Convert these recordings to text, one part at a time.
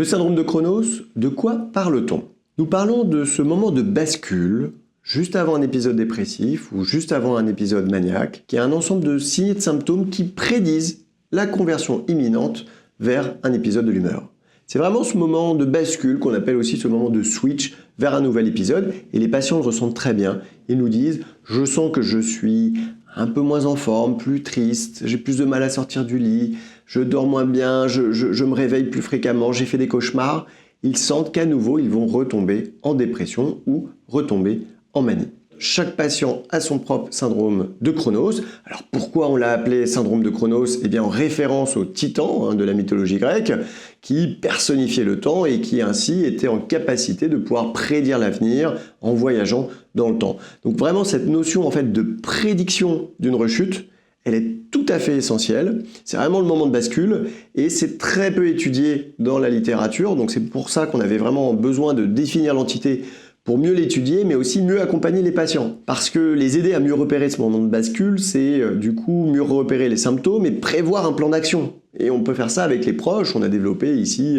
Le syndrome de Cronos, de quoi parle-t-on? Nous parlons de ce moment de bascule, juste avant un épisode dépressif ou juste avant un épisode maniaque, qui est un ensemble de signes et de symptômes qui prédisent la conversion imminente vers un épisode de l'humeur. C'est vraiment ce moment de bascule qu'on appelle aussi ce moment de switch vers un nouvel épisode, et les patients le ressentent très bien. Ils nous disent « je sens que je suis un peu moins en forme, plus triste, j'ai plus de mal à sortir du lit, je dors moins bien, je me réveille plus fréquemment, j'ai fait des cauchemars », ils sentent qu'à nouveau, ils vont retomber en dépression ou retomber en manie. Chaque patient a son propre syndrome de Cronos. Alors pourquoi on l'a appelé syndrome de Cronos? Eh bien en référence au titan de la mythologie grecque qui personnifiait le temps et qui ainsi était en capacité de pouvoir prédire l'avenir en voyageant dans le temps. Donc vraiment cette notion en fait de prédiction d'une rechute, elle est tout à fait essentielle. C'est vraiment le moment de bascule et c'est très peu étudié dans la littérature. Donc c'est pour ça qu'on avait vraiment besoin de définir l'entité pour mieux l'étudier, mais aussi mieux accompagner les patients. Parce que les aider à mieux repérer ce moment de bascule, c'est du coup mieux repérer les symptômes et prévoir un plan d'action. Et on peut faire ça avec les proches. On a développé ici,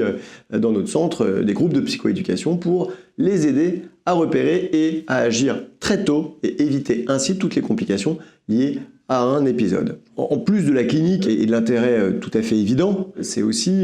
dans notre centre, des groupes de psychoéducation pour les aider à repérer et à agir très tôt et éviter ainsi toutes les complications liées à un épisode. En plus de la clinique et de l'intérêt tout à fait évident, c'est aussi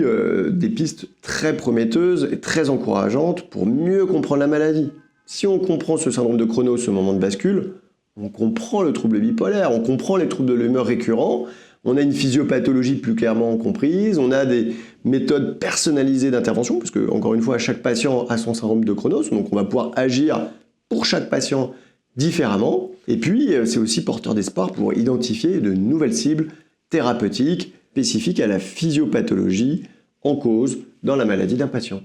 des pistes très prometteuses et très encourageantes pour mieux comprendre la maladie. Si on comprend ce syndrome de Cronos, ce moment de bascule, on comprend le trouble bipolaire, on comprend les troubles de l'humeur récurrents, on a une physiopathologie plus clairement comprise, on a des méthodes personnalisées d'intervention, parce que, encore une fois, chaque patient a son syndrome de Cronos, donc on va pouvoir agir pour chaque patient différemment. Et puis, c'est aussi porteur d'espoir pour identifier de nouvelles cibles thérapeutiques spécifiques à la physiopathologie en cause dans la maladie d'un patient.